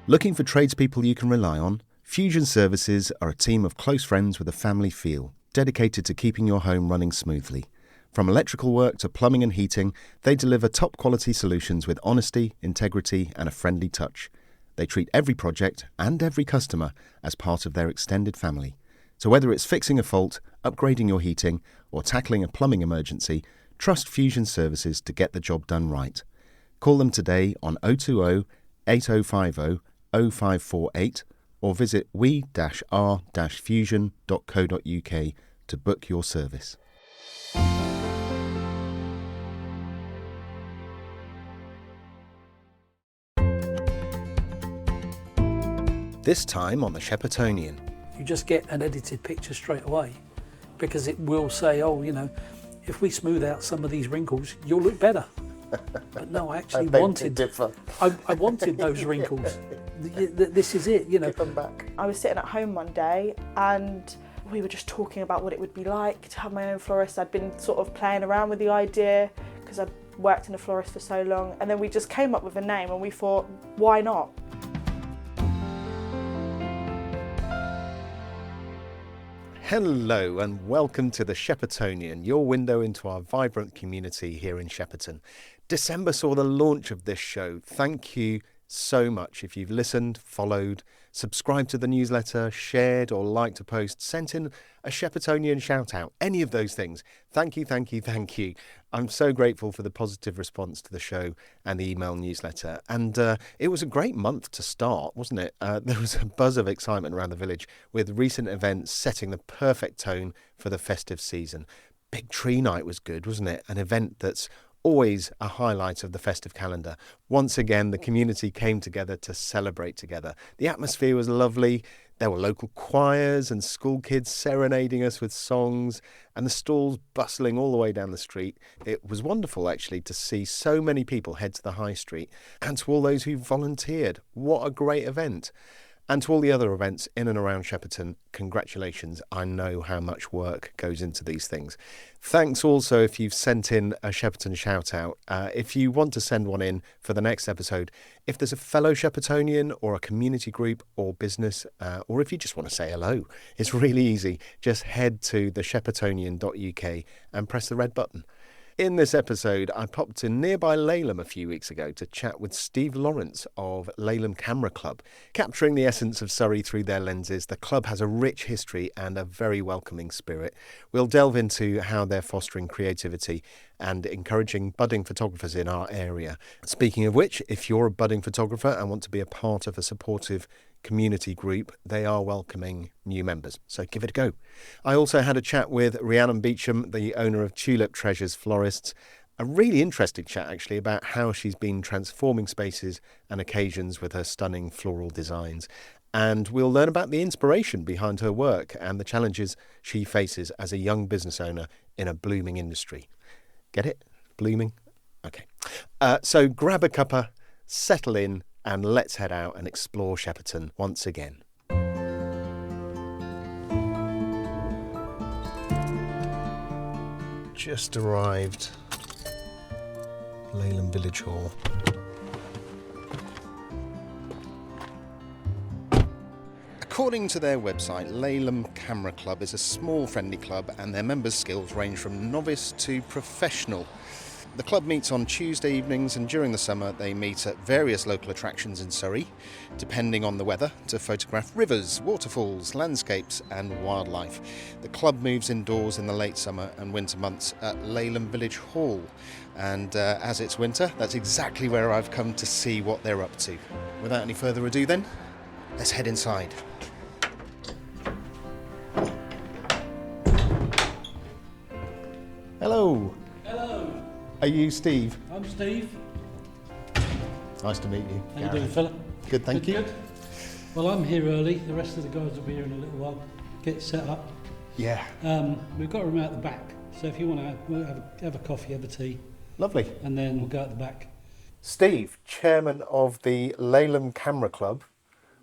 Looking for tradespeople you can rely on? Fusion Services are a team of close friends with a family feel, dedicated to keeping your home running smoothly. From electrical work to plumbing and heating, they deliver top quality solutions with honesty, integrity and a friendly touch. They treat every project and every customer as part of their extended family. So whether it's fixing a fault, upgrading your heating or tackling a plumbing emergency, trust Fusion Services to get the job done right. Call them today on 020 8050 0548 or visit we-r-fusion.co.uk to book your service. This time on the Sheppertonian. You just get an edited picture straight away because it will say, oh, you know, if we smooth out some of these wrinkles, you'll look better. But no, I actually wanted I wanted those wrinkles. This is it, you know. Give them back. I was sitting at home one day and we were just talking about what it would be like to have my own florist. I'd been sort of playing around with the idea because I'd worked in a florist for so long, and then we just came up with a name and we thought, why not? Hello and welcome to the Sheppertonian, your window into our vibrant community here in Shepperton. December saw the launch of this show. Thank you so much if you've listened, followed, subscribed to the newsletter, shared or liked a post, sent in a Sheppertonian shout out, any of those things. Thank you, thank you, thank you. I'm so grateful for the positive response to the show and the email newsletter. And it was a great month to start, wasn't it? There was a buzz of excitement around the village with recent events setting the perfect tone for the festive season. Big Tree Night was good, wasn't it? An event that's always a highlight of the festive calendar. Once again, the community came together to celebrate together. The atmosphere was lovely. There were local choirs and school kids serenading us with songs and the stalls bustling all the way down the street. It was wonderful, actually, to see so many people head to the high street, and to all those who volunteered. What a great event. And to all the other events in and around Shepperton, congratulations. I know how much work goes into these things. Thanks also if you've sent in a Shepperton shout out. If you want to send one in for the next episode, if there's a fellow Sheppertonian or a community group or business, or if you just want to say hello, it's really easy. Just head to thesheppertonian.uk and press the red button. In this episode, I popped to nearby Laleham a few weeks ago to chat with Steve Lawrence of Laleham Camera Club. Capturing the essence of Surrey through their lenses, the club has a rich history and a very welcoming spirit. We'll delve into how they're fostering creativity and encouraging budding photographers in our area. Speaking of which, if you're a budding photographer and want to be a part of a supportive community group, they are welcoming new members, so give it a go. I also had a chat with Rhiannon Beacham, the owner of Tulip Treasures Florists. A really interesting chat, actually, about how she's been transforming spaces and occasions with her stunning floral designs. And we'll learn about the inspiration behind her work and the challenges she faces as a young business owner in a blooming industry. Get it? Blooming? Okay. So grab a cuppa, settle in, and let's head out and explore Shepperton once again. Just arrived. Laleham Village Hall. According to their website, Laleham Camera Club is a small friendly club and their members' skills range from novice to professional. The club meets on Tuesday evenings, and during the summer they meet at various local attractions in Surrey, depending on the weather, to photograph rivers, waterfalls, landscapes and wildlife. The club moves indoors in the late summer and winter months at Laleham Village Hall, and as it's winter, that's exactly where I've come to see what they're up to. Without any further ado then, let's head inside. Hello. Hello, Are you Steve? I'm Steve. Nice to meet you. How you doing, fella? Good, thank you. Good. Well, I'm here early. The rest of the guys will be here in a little while. Get set up. Yeah. We've got a room out the back, so if you want to have a coffee, have a tea, Lovely. and then we'll go out the back. Steve, chairman of the Laleham Camera Club.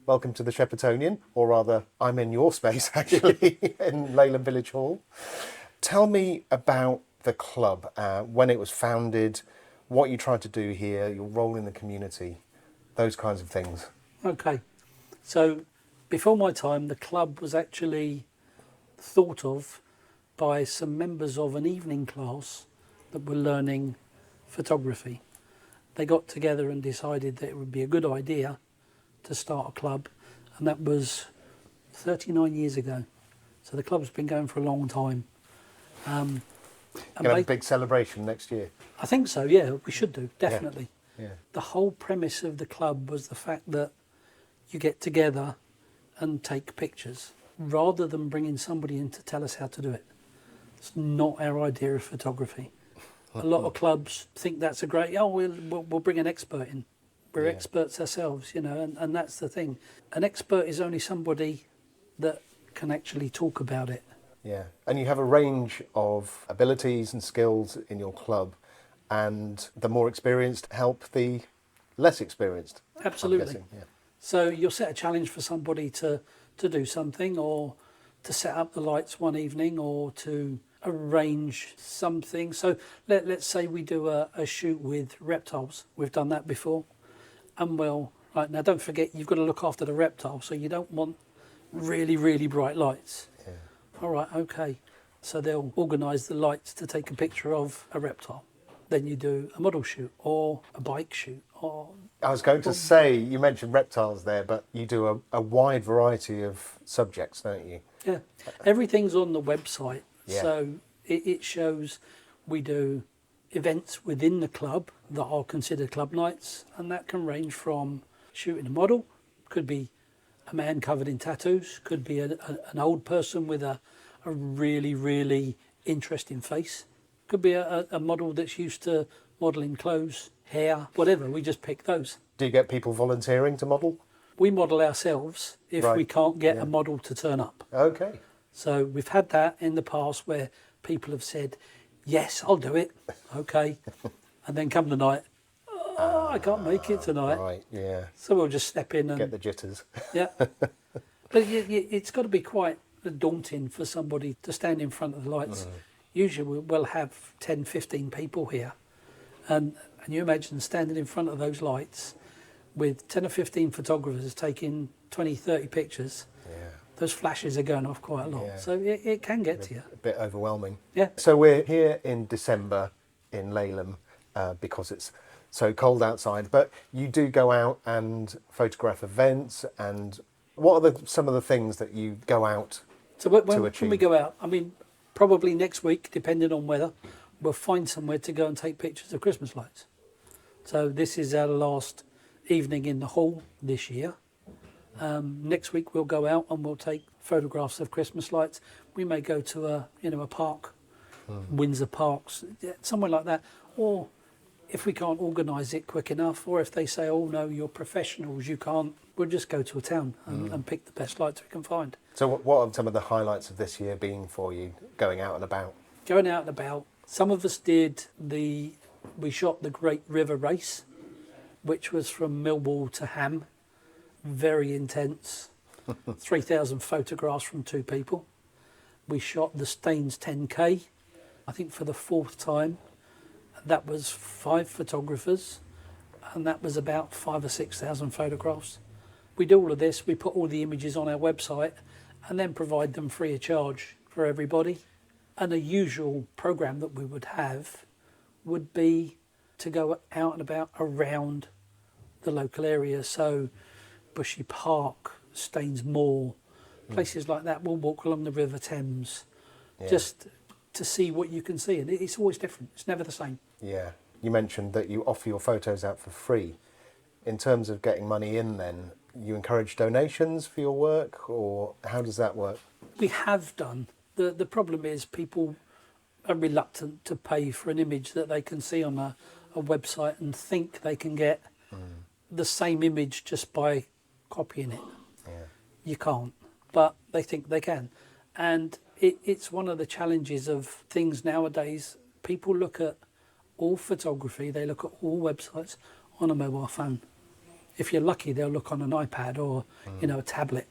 Welcome to the Sheppertonian, or rather, I'm in your space actually, in Laleham Village Hall. Tell me about the club, when it was founded, what you tried to do here, your role in the community, those kinds of things. Okay. So before my time, the club was actually thought of by some members of an evening class that were learning photography. They got together and decided that it would be a good idea to start a club, and that was 39 years ago. So the club's been going for a long time. Going to have a big celebration next year? I think so, yeah, we should do, definitely. Yeah. The whole premise of the club was the fact that you get together and take pictures, rather than bringing somebody in to tell us how to do it. It's not our idea of photography. A lot of clubs think that's a great, we'll bring an expert in. We're experts ourselves, you know, and that's the thing. An expert is only somebody that can actually talk about it. Yeah, and you have a range of abilities and skills in your club, and the more experienced help the less experienced. Absolutely. Yeah. So you'll set a challenge for somebody to do something, or to set up the lights one evening, or to arrange something. So let's say we do a shoot with reptiles. We've done that before. And well, right, now don't forget, you've got to look after the reptile, so you don't want really, really bright lights. Yeah. All right, okay. So they'll organise the lights to take a picture of a reptile. Then you do a model shoot or a bike shoot. Or I was going to say, you mentioned reptiles there, but you do a wide variety of subjects, don't you? Yeah, everything's on the website. Yeah. So it shows we do events within the club that are considered club nights, and that can range from shooting a model, could be a man covered in tattoos, could be an old person with a really, really interesting face, could be a model that's used to modelling clothes, hair, whatever. We just pick those. Do you get people volunteering to model? We model ourselves if we can't get a model to turn up. Okay. So we've had that in the past where people have said, yes, I'll do it. Okay. And then come the night, I can't make it tonight. Right, yeah. So we'll just step in and... get the jitters. Yeah. But it's got to be quite daunting for somebody to stand in front of the lights. Usually we'll have 10, 15 people here. And you imagine standing in front of those lights with 10 or 15 photographers taking 20, 30 pictures. Yeah. Those flashes are going off quite a lot. Yeah. So it can get to you. A bit overwhelming. Yeah. So we're here in December in Laleham because it's so cold outside, but you do go out and photograph events, and what are some of the things that you go out to achieve? When we go out, I mean, probably next week, depending on weather, we'll find somewhere to go and take pictures of Christmas lights. So this is our last evening in the hall this year. Next week we'll go out and we'll take photographs of Christmas lights. We may go to a park, Windsor Parks, somewhere like that. Or if we can't organise it quick enough, or if they say, oh no, you're professionals, you can't, we'll just go to a town and pick the best lights we can find. So what have some of the highlights of this year been for you, going out and about? Going out and about. Some of us we shot the Great River Race, which was from Millwall to Ham. Very intense. 3,000 photographs from 2 people. We shot the Staines 10K, I think for the 4th time. That was 5 photographers, and that was about 5,000 or 6,000 photographs. We do all of this, we put all the images on our website and then provide them free of charge for everybody. And a usual programme that we would have would be to go out and about around the local area. So Bushy Park, Staines Moor, places like that. We'll walk along the River Thames just to see what you can see. And it's always different. It's never the same. Yeah. You mentioned that you offer your photos out for free. In terms of getting money in then, you encourage donations for your work, or how does that work? We have done. The problem is people are reluctant to pay for an image that they can see on a website and think they can get the same image just by copying it. Yeah. You can't, but they think they can. And it's one of the challenges of things nowadays. People look at all photography, they look at all websites on a mobile phone. If you're lucky, they'll look on an iPad or a tablet.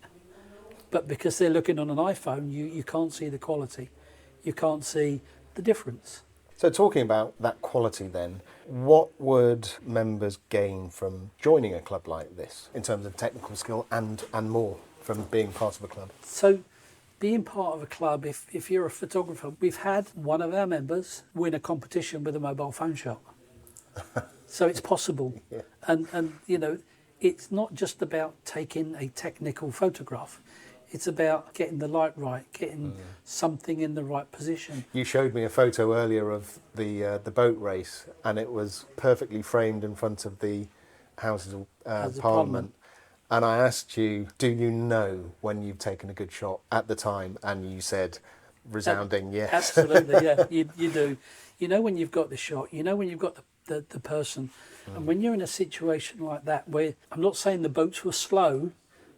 But because they're looking on an iPhone, you can't see the quality. You can't see the difference. So talking about that quality then, what would members gain from joining a club like this in terms of technical skill and more from being part of a club? So being part of a club, if you're a photographer, we've had one of our members win a competition with a mobile phone shot. So it's possible. Yeah. And you know, it's not just about taking a technical photograph. It's about getting the light right, getting something in the right position. You showed me a photo earlier of the boat race, and it was perfectly framed in front of the Houses of Parliament. And I asked you, do you know when you've taken a good shot at the time? And you said, resounding yes. Absolutely, yeah, you do. You know when you've got the shot, you know when you've got the person. And when you're in a situation like that, where I'm not saying the boats were slow,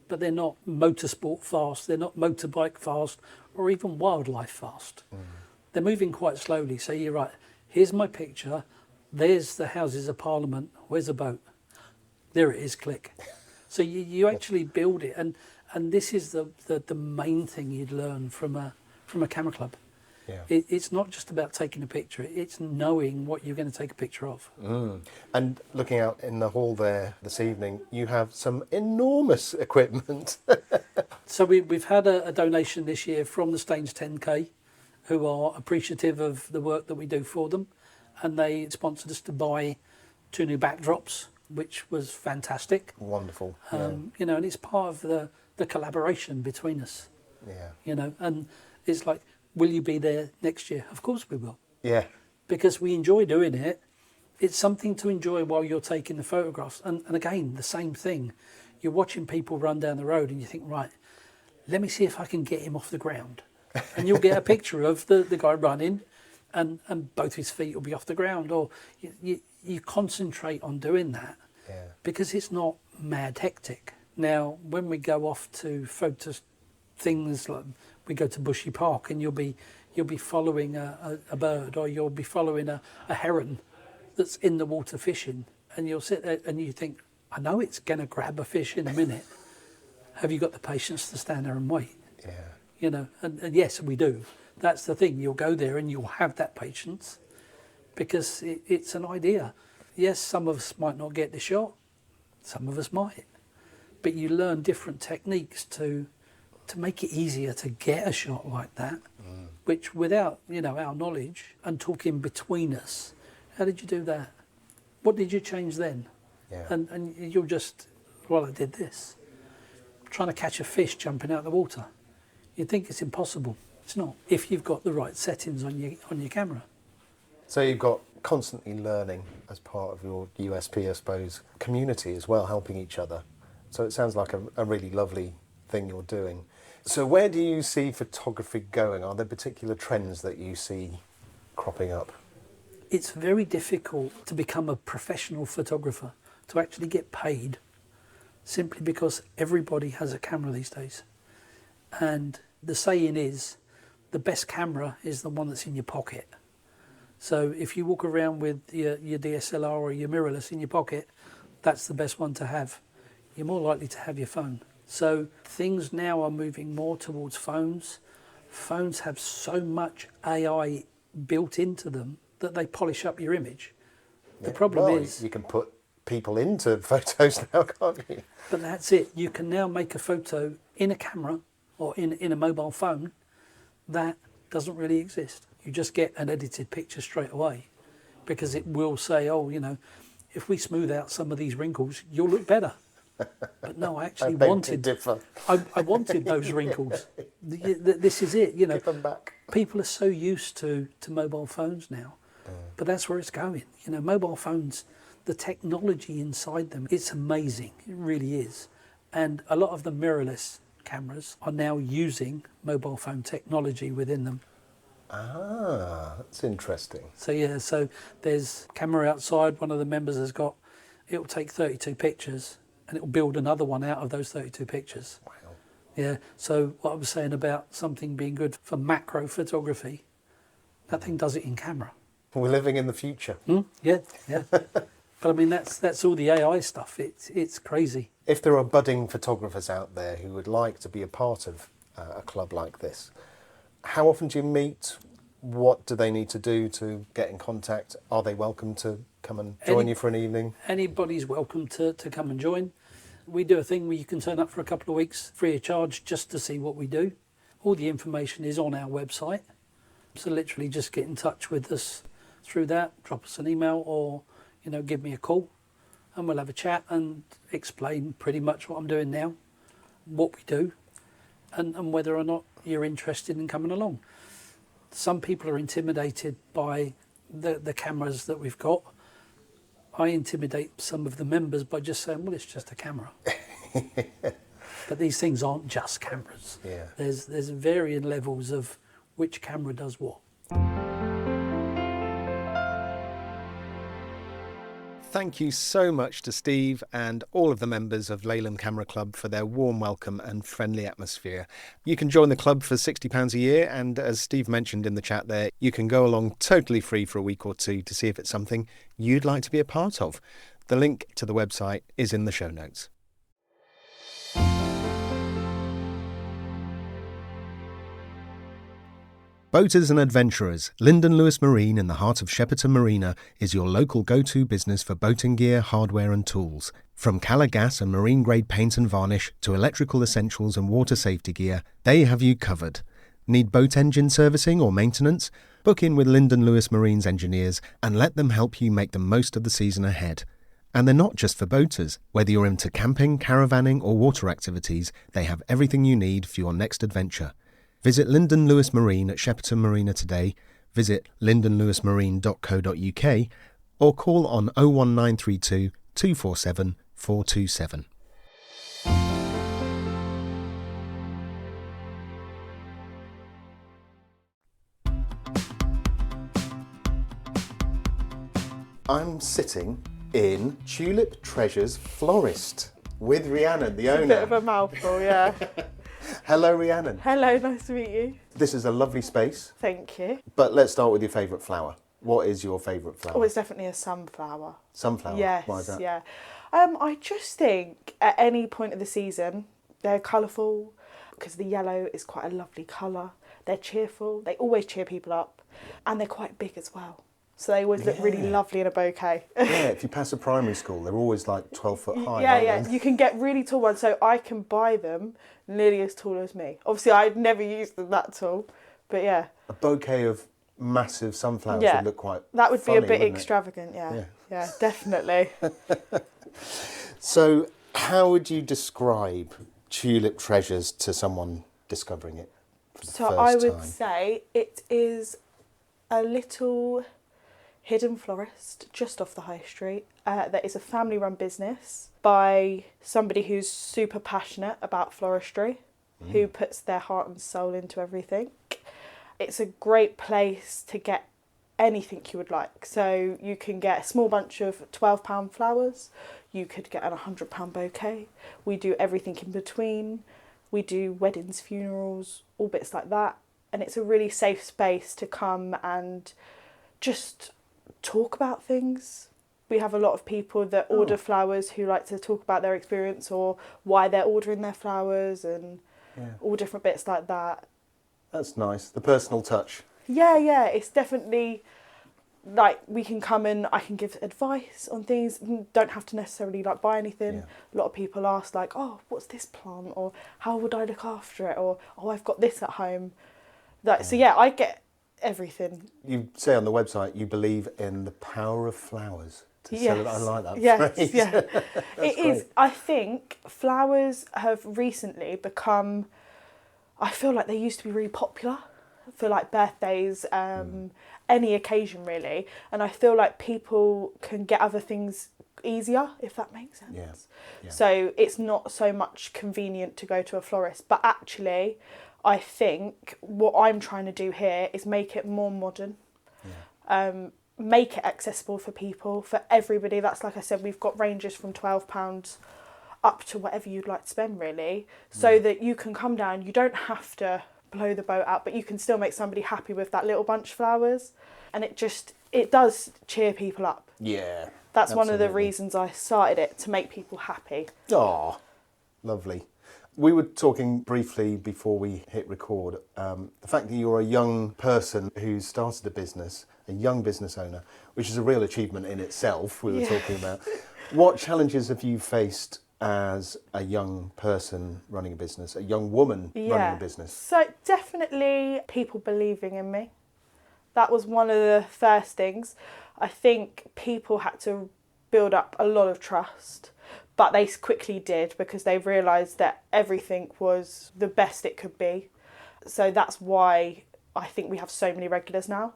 but they're not motorsport fast, they're not motorbike fast, or even wildlife fast. They're moving quite slowly. So you're right, here's my picture, there's the Houses of Parliament, where's the boat? There it is, click. So you actually build it, and this is the main thing you'd learn from a camera club. Yeah. It's not just about taking a picture, it's knowing what you're going to take a picture of. And looking out in the hall there this evening, you have some enormous equipment. So we've had a donation this year from the Staines 10K, who are appreciative of the work that we do for them, and they sponsored us to buy 2 new backdrops, which was fantastic. Wonderful. You know, and it's part of the collaboration between us. Yeah. You know, and it's like, will you be there next year? Of course we will. Yeah. Because we enjoy doing it. It's something to enjoy while you're taking the photographs. And again, the same thing. You're watching people run down the road and you think, right, let me see if I can get him off the ground. And you'll get a picture of the guy running and both his feet will be off the ground. Or you concentrate on doing that because it's not mad hectic. Now, when we go off to photo things like we go to Bushy Park and you'll be following a bird, or you'll be following a heron that's in the water fishing, and you'll sit there and you think, I know it's going to grab a fish in a minute. Have you got the patience to stand there and wait? Yeah. You know, and yes, we do. That's the thing. You'll go there and you'll have that patience because it's an idea. Yes, some of us might not get the shot, some of us might, but you learn different techniques to make it easier to get a shot like that, which without, you know, our knowledge and talking between us, how did you do that? What did you change then? Yeah. And you're just, well, I did this. Trying to catch a fish jumping out of the water. You'd think it's impossible. It's not, if you've got the right settings on your camera. So you've got constantly learning as part of your USP, I suppose, community as well, helping each other. So it sounds like a really lovely thing you're doing. So where do you see photography going? Are there particular trends that you see cropping up? It's very difficult to become a professional photographer, to actually get paid, simply because everybody has a camera these days. And the saying is, the best camera is the one that's in your pocket. So if you walk around with your DSLR or your mirrorless in your pocket, that's the best one to have. You're more likely to have your phone. So things now are moving more towards phones. Phones have so much AI built into them that they polish up your image. The problem is... you can put people into photos now, can't you? But that's it. You can now make a photo in a camera or in a mobile phone that doesn't really exist. You just get an edited picture straight away because it will say, oh, you know, if we smooth out some of these wrinkles, you'll look better. But no, I actually wanted those wrinkles. This is it, you know. Give them back. People are so used to mobile phones now, but that's where it's going. You know, mobile phones, the technology inside them, it's amazing. It really is. And a lot of the mirrorless cameras are now using mobile phone technology within them. Ah, that's interesting. So yeah, so there's camera outside. One of the members has got. It'll take 32 pictures. And it will build another one out of those 32 pictures. Wow. Yeah, so what I was saying about something being good for macro photography, that thing does it in camera. We're living in the future. Yeah. But I mean, that's all the AI stuff. It's crazy. If there are budding photographers out there who would like to be a part of a club like this, how often do you meet? what do they need to do to get in contact? Are they welcome to come and join you for an evening? Anybody's welcome to come and join. We do a thing where you can turn up for a couple of weeks free of charge just to see what we do. All the information is on our website. So literally just get in touch with us through that, drop us an email or, give me a call and we'll have a chat and explain pretty much what I'm doing now, what we do and whether or not you're interested in coming along. Some people are intimidated by the cameras that we've got. I intimidate some of the members by just saying, well, it's just a camera. But these things aren't just cameras. Yeah. There's varying levels of which camera does what. Thank you so much to Steve and all of the members of Laleham Camera Club for their warm welcome and friendly atmosphere. You can join the club for £60 a year, and as Steve mentioned in the chat there, you can go along totally free for a week or two to see if it's something you'd like to be a part of. The link to the website is in the show notes. Boaters and adventurers, Lyndon Lewis Marine in the heart of Shepperton Marina is your local go-to business for boating gear, hardware and tools. From Cala gas and marine grade paint and varnish to electrical essentials and water safety gear, they have you covered. Need boat engine servicing or maintenance? Book in with Lyndon Lewis Marine's engineers and let them help you make the most of the season ahead. And they're not just for boaters. Whether you're into camping, caravanning or water activities, they have everything you need for your next adventure. Visit Lyndon Lewis Marine at Shepperton Marina today, visit lyndonlewismarine.co.uk or call on 01932 247 427. I'm sitting in Tulip Treasures Florist with Rhiannon, the owner. A bit of a mouthful, yeah. Hello, Rhiannon. Hello, nice to meet you. This is a lovely space. Thank you. But let's start with your favourite flower. What is your favourite flower? Oh, it's definitely a sunflower. Sunflower? Yes. Why is that? Yeah. I just think at any point of the season, they're colourful because the yellow is quite a lovely colour. They're cheerful. They always cheer people up. And they're quite big as well. So they always look really lovely in a bouquet. Yeah, if you pass a primary school, they're always like 12 foot high. Yeah. You can get really tall ones. So I can buy them nearly as tall as me. Obviously, I'd never used them that tall. But yeah. A bouquet of massive sunflowers would look quite That would funny, be a bit wouldn't it? extravagant, yeah, definitely. So how would you describe Tulip Treasures to someone discovering it for the So first I would time? say it is a little hidden florist just off the high street. That is a family-run business by somebody who's super passionate about floristry, who puts their heart and soul into everything. It's a great place to get anything you would like. So you can get a small bunch of £12 flowers. You could get a £100 bouquet. We do everything in between. We do weddings, funerals, all bits like that. And it's a really safe space to come and just talk about things. We have a lot of people that order flowers who like to talk about their experience or why they're ordering their flowers and all different bits like that. That's nice. The personal touch. Yeah, it's definitely like we can come and I can give advice on things. Don't have to necessarily like buy anything. Yeah. A lot of people ask like, oh, what's this plant? Or how would I look after it? Or, oh, I've got this at home. So yeah, I get everything. You say on the website you believe in the power of flowers. I like that phrase. Yeah. It is. I think flowers have recently become, I feel like they used to be really popular for like birthdays, any occasion really. And I feel like people can get other things easier, if that makes sense. Yeah. So it's not so much convenient to go to a florist, but actually I think what I'm trying to do here is make it more modern. Make it accessible for people, for everybody. That's, like I said, we've got ranges from £12 up to whatever you'd like to spend really, so that you can come down, you don't have to blow the boat out, but you can still make somebody happy with that little bunch of flowers, and it does cheer people up. Yeah. That's one of the reasons I started it, to make people happy. Oh, lovely. We were talking briefly before we hit record, the fact that you're a young person who's started a business, a young business owner, which is a real achievement in itself, we were talking about. What challenges have you faced as a young person running a business, a young woman running a business? So definitely people believing in me. That was one of the first things. I think people had to build up a lot of trust, but they quickly did because they realised that everything was the best it could be. So that's why I think we have so many regulars now,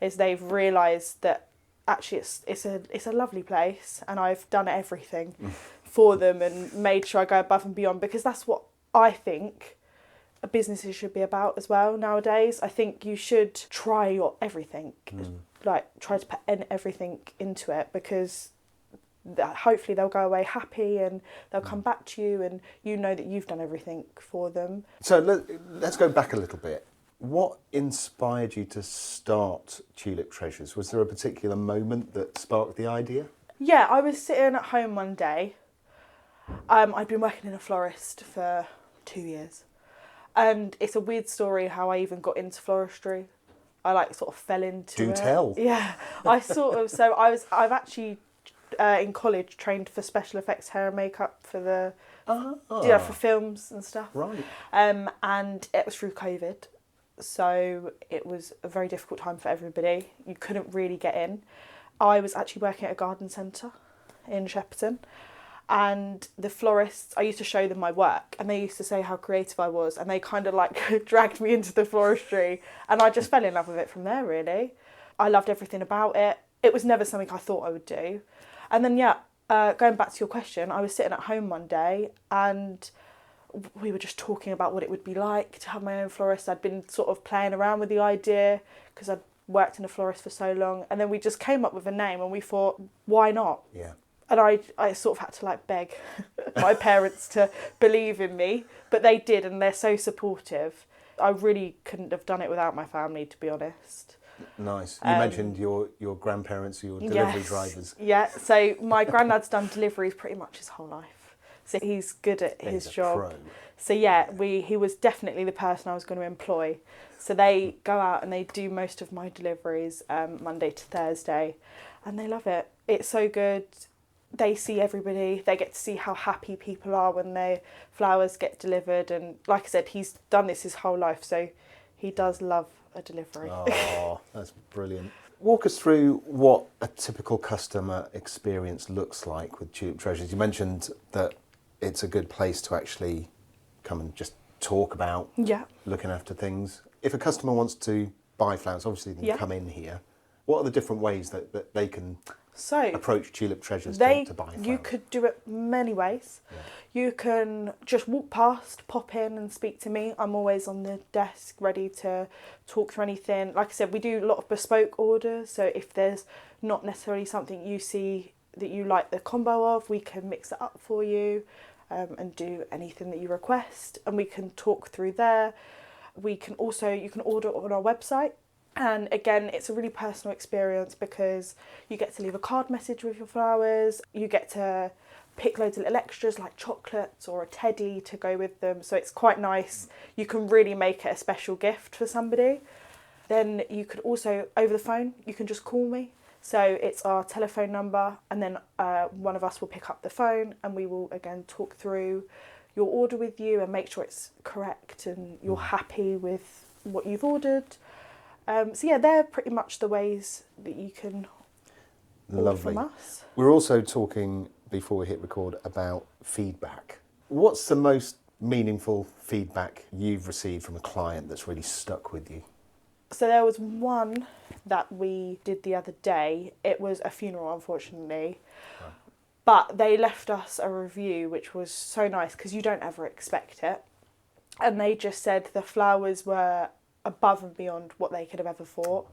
is they've realised that actually it's a lovely place and I've done everything for them and made sure I go above and beyond, because that's what I think businesses should be about as well nowadays. I think you should try your everything, like try to put everything into it, because hopefully they'll go away happy and they'll come back to you and you know that you've done everything for them. So let's go back a little bit. What inspired you to start Tulip Treasures? Was there a particular moment that sparked the idea? Yeah, I was sitting at home one day. I'd been working in a florist for 2 years. And it's a weird story how I even got into floristry. I sort of fell into it. Do tell. Yeah, I've actually in college trained for special effects hair and makeup for for films and stuff. Right. And it was through COVID, so it was a very difficult time for everybody. You couldn't really get in. I was actually working at a garden centre in Shepperton, and the florists, I used to show them my work and they used to say how creative I was, and they kind of dragged me into the floristry, and I just fell in love with it from there, really. I loved everything about it. It was never something I thought I would do. And then, going back to your question, I was sitting at home one day and we were just talking about what it would be like to have my own florist. I'd been sort of playing around with the idea because I'd worked in a florist for so long, and then we just came up with a name and we thought, why not? Yeah. And I sort of had to beg my parents to believe in me, but they did, and they're so supportive. I really couldn't have done it without my family, to be honest. Nice. You mentioned your grandparents, your delivery drivers. Yeah, so my granddad's done deliveries pretty much his whole life. So he's good at his job. Pro. So yeah, he was definitely the person I was going to employ. So they go out and they do most of my deliveries Monday to Thursday, and they love it. It's so good. They see everybody. They get to see how happy people are when their flowers get delivered. And like I said, he's done this his whole life, so he does love a delivery. Oh, that's brilliant. Walk us through what a typical customer experience looks like with Tulip Treasures. You mentioned that it's a good place to actually come and just talk about looking after things. If a customer wants to buy flowers, obviously they can come in here. What are the different ways that they can approach Tulip Treasures to buy flowers? You could do it many ways. Yeah. You can just walk past, pop in and speak to me. I'm always on the desk ready to talk through anything. Like I said, we do a lot of bespoke orders, so if there's not necessarily something you see that you like the combo of, we can mix it up for you and do anything that you request, and we can talk through there. You can order on our website. And again, it's a really personal experience because you get to leave a card message with your flowers. You get to pick loads of little extras like chocolates or a teddy to go with them. So it's quite nice. You can really make it a special gift for somebody. Then you could also, over the phone, you can just call me. So it's our telephone number, and then one of us will pick up the phone and we will again talk through your order with you and make sure it's correct and you're happy with what you've ordered. So yeah, they're pretty much the ways that you can order from us. We're also talking, before we hit record, about feedback. What's the most meaningful feedback you've received from a client that's really stuck with you? So there was one that we did the other day. It was a funeral, unfortunately. Right. But they left us a review, which was so nice because you don't ever expect it. And they just said the flowers were above and beyond what they could have ever thought,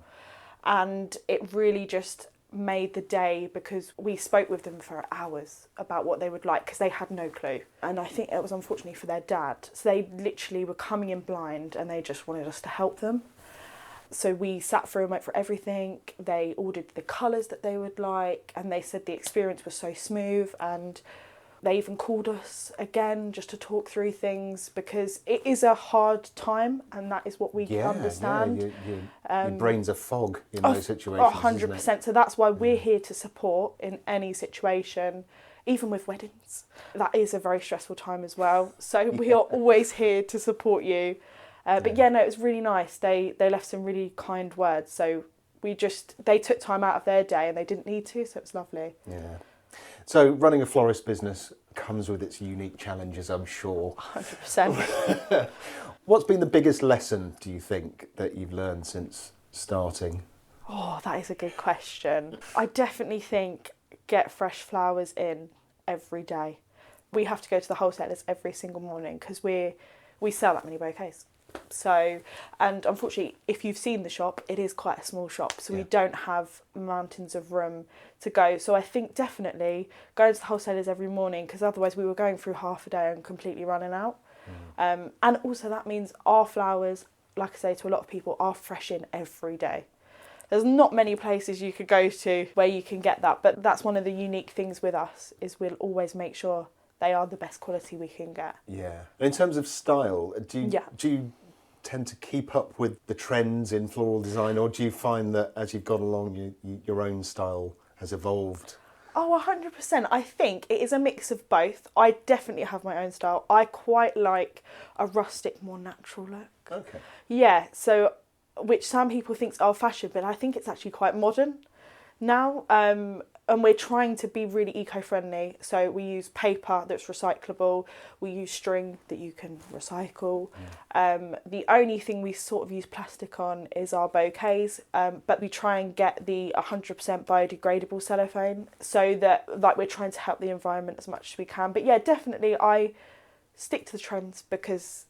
and it really just made the day because we spoke with them for hours about what they would like because they had no clue, and I think it was unfortunately for their dad, so they literally were coming in blind and they just wanted us to help them. So we sat through and went for everything. They ordered the colours that they would like, and they said the experience was so smooth, and They even called us again just to talk through things, because it is a hard time, and that is what we understand. Your brain's a fog in those situations. 100%. So that's why we're here to support in any situation, even with weddings. That is a very stressful time as well. So we are always here to support you. But yeah, no, it was really nice. They left some really kind words. So they took time out of their day and they didn't need to, so it was lovely. Yeah. So running a florist business comes with its unique challenges, I'm sure. 100%. What's been the biggest lesson, do you think, that you've learned since starting? Oh, that is a good question. I definitely think get fresh flowers in every day. We have to go to the wholesalers every single morning because we sell that many bouquets. So, and unfortunately, if you've seen the shop, it is quite a small shop, so we don't have mountains of room to go. So I think definitely going to the wholesalers every morning, because otherwise we were going through half a day and completely running out. And also that means our flowers, like I say to a lot of people, are fresh in every day. There's not many places you could go to where you can get that, but that's one of the unique things with us, is we'll always make sure they are the best quality we can get. Yeah. In terms of style, do you tend to keep up with the trends in floral design, or do you find that as you've gone along, your own style has evolved? Oh, 100%. I think it is a mix of both. I definitely have my own style. I quite like a rustic, more natural look. Okay. Yeah, so which some people think is old-fashioned, but I think it's actually quite modern now. And we're trying to be really eco-friendly. So we use paper that's recyclable. We use string that you can recycle. The only thing we sort of use plastic on is our bouquets, but we try and get the 100% biodegradable cellophane, so that we're trying to help the environment as much as we can. But yeah, definitely I stick to the trends because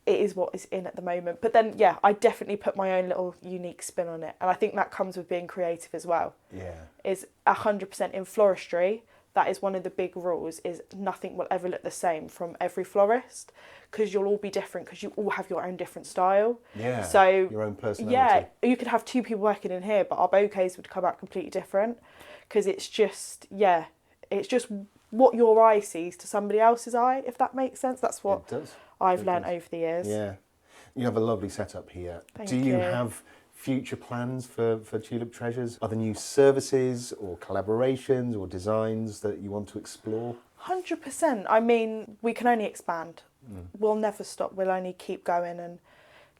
it is what is in at the moment. But then, yeah, I definitely put my own little unique spin on it. And I think that comes with being creative as well. Yeah. Is 100% in floristry. That is one of the big rules, is nothing will ever look the same from every florist, because you'll all be different, because you all have your own different style. Yeah, so your own personality. Yeah, you could have two people working in here, but our bouquets would come out completely different, because it's just what your eye sees to somebody else's eye, if that makes sense. That's what it does. I've learned over the years. Yeah. You have a lovely setup here. Thank you have future plans for Tulip Treasures? Are there new services or collaborations or designs that you want to explore? 100%. I mean, we can only expand. We'll never stop. We'll only keep going and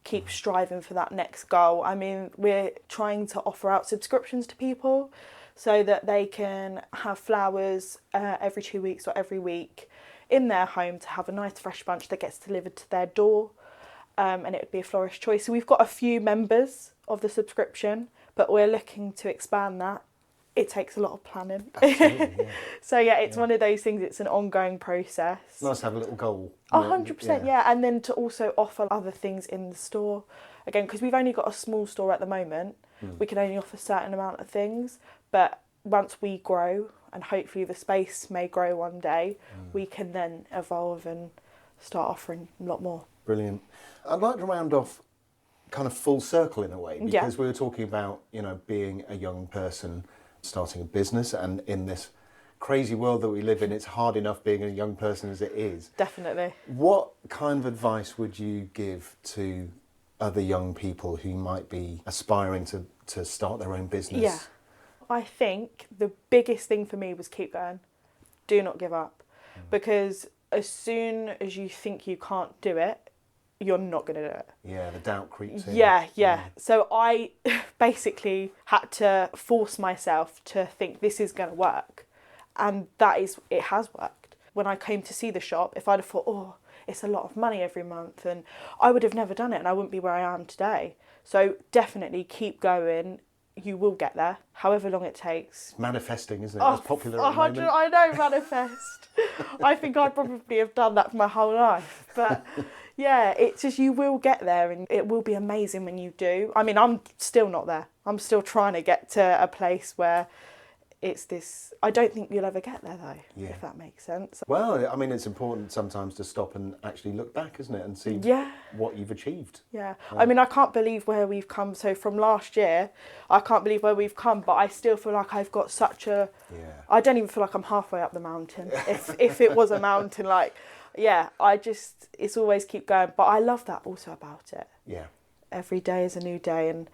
keep striving for that next goal. I mean, we're trying to offer out subscriptions to people so that they can have flowers every 2 weeks or every week in their home, to have a nice fresh bunch that gets delivered to their door, and it would be a florist choice. So we've got a few members of the subscription, but we're looking to expand that. It takes a lot of planning. Absolutely, yeah. So yeah, it's one of those things, it's an ongoing process. Nice to have a little goal. 100%, yeah. And then to also offer other things in the store. Again, because we've only got a small store at the moment, we can only offer a certain amount of things, but once we grow, and hopefully the space may grow one day, we can then evolve and start offering a lot more. Brilliant. I'd like to round off kind of full circle in a way, because we were talking about, being a young person starting a business, and in this crazy world that we live in, it's hard enough being a young person as it is. Definitely. What kind of advice would you give to other young people who might be aspiring to start their own business? Yeah. I think the biggest thing for me was keep going. Do not give up. Because as soon as you think you can't do it, you're not going to do it. Yeah, the doubt creeps in. Yeah. So I basically had to force myself to think this is going to work. And it has worked. When I came to see the shop, if I'd have thought, it's a lot of money every month, and I would have never done it, and I wouldn't be where I am today. So definitely keep going. You will get there, however long it takes. It's manifesting, isn't it? It's popular at the moment. I know, manifest. I think I probably have done that for my whole life. But yeah, it's just, you will get there, and it will be amazing when you do. I mean, I'm still not there. I'm still trying to get to a place where it's this, I don't think you'll ever get there though, Yeah. if that makes sense. Well, I mean, it's important sometimes to stop and actually look back, isn't it, and see what you've achieved. Yeah. I mean, I can't believe where we've come. So from last year, I can't believe where we've come, but I still feel like I've got such a, I don't even feel like I'm halfway up the mountain. If it was a mountain, like, it's always keep going. But I love that also about it. Yeah. Every day is a new day. And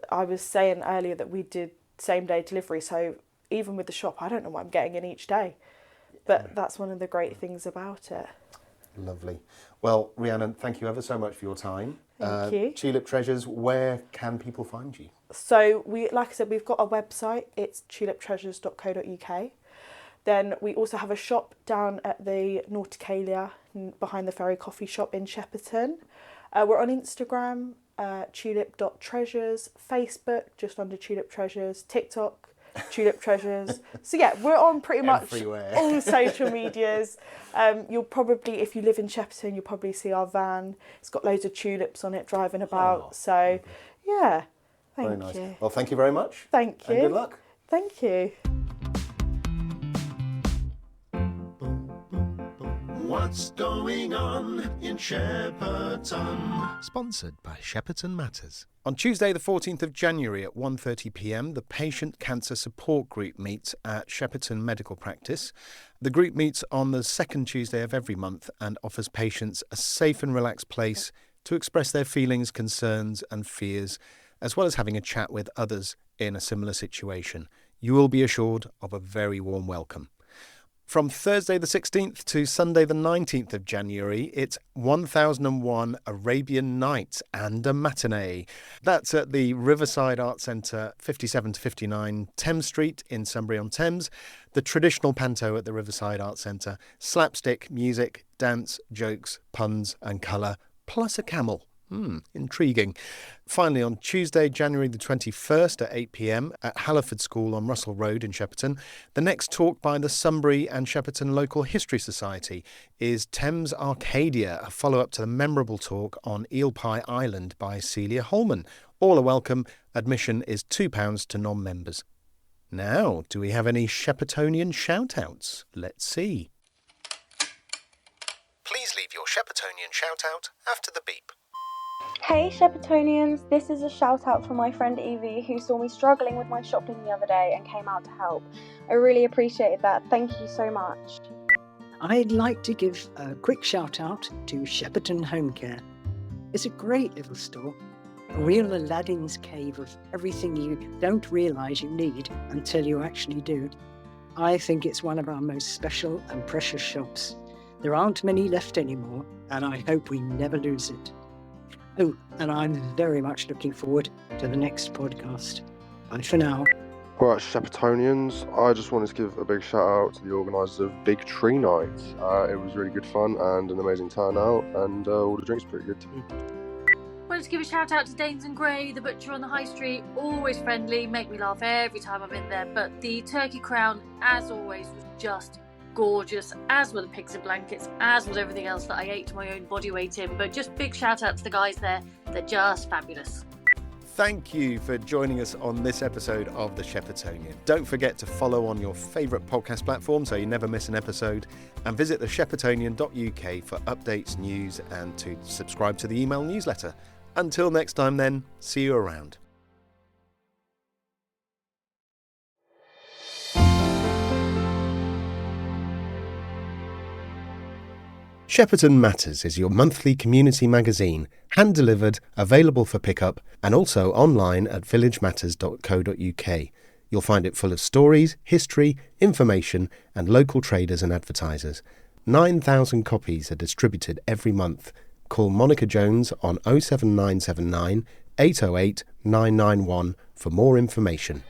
I was saying earlier that we did same day delivery. So even with the shop, I don't know what I'm getting in each day. But that's one of the great things about it. Lovely. Well, Rhiannon, thank you ever so much for your time. Thank you. Tulip Treasures, where can people find you? So like I said, we've got a website. It's tuliptreasures.co.uk. Then we also have a shop down at the Nauticalia behind the Ferry Coffee Shop in Shepperton. We're on Instagram, tulip.treasures, Facebook, just under Tulip Treasures, TikTok, Tulip Treasures. So yeah, we're on pretty much everywhere. All social medias. You'll probably, if you live in Shepperton, you'll probably see our van. It's got loads of tulips on it driving about. So yeah, thank you. Well, thank you very much. Thank you. And good luck. Thank you. What's going on in Shepperton? Sponsored by Shepperton Matters. On Tuesday the 14th of January at 1:30pm, the Patient Cancer Support Group meets at Shepperton Medical Practice. The group meets on the second Tuesday of every month and offers patients a safe and relaxed place to express their feelings, concerns and fears, as well as having a chat with others in a similar situation. You will be assured of a very warm welcome. From Thursday the 16th to Sunday the 19th of January, it's 1001 Arabian Nights and a matinee. That's at the Riverside Art Centre, 57 to 59 Thames Street in Sunbury-on-Thames. The traditional panto at the Riverside Art Centre, slapstick, music, dance, jokes, puns and colour, plus a camel. Intriguing. Finally, on Tuesday, January the 21st at 8pm at Halliford School on Russell Road in Shepperton, the next talk by the Sunbury and Shepperton Local History Society is Thames Arcadia, a follow-up to the memorable talk on Eel Pie Island by Celia Holman. All are welcome. Admission is £2 to non-members. Now, do we have any Sheppertonian shout-outs? Let's see. Please leave your Sheppertonian shout-out after the beep. Hey Sheppertonians, this is a shout out for my friend Evie who saw me struggling with my shopping the other day and came out to help. I really appreciated that, thank you so much. I'd like to give a quick shout out to Shepperton Home Care. It's a great little store, a real Aladdin's cave of everything you don't realise you need until you actually do. I think it's one of our most special and precious shops. There aren't many left anymore and I hope we never lose it. Oh, and I'm very much looking forward to the next podcast. Bye for now. Right, Sheppertonians, I just wanted to give a big shout out to the organisers of Big Tree Night. It was really good fun and an amazing turnout, and all the drinks were pretty good too. Wanted to give a shout out to Danes and Gray, the butcher on the high street, always friendly, make me laugh every time I'm in there. But the turkey crown, as always, was just gorgeous, as were the pigs and blankets, as was everything else that I ate to my own body weight in. But just big shout out to the guys there, they're just fabulous. Thank you for joining us on this episode of The Sheppertonian. Don't forget to follow on your favourite podcast platform so you never miss an episode, and visit thesheppertonian.uk for updates, news and to subscribe to the email newsletter. Until next time then, see you around. Shepperton Matters is your monthly community magazine, hand-delivered, available for pickup, and also online at villagematters.co.uk. You'll find it full of stories, history, information, and local traders and advertisers. 9,000 copies are distributed every month. Call Monica Jones on 07979 808 991 for more information.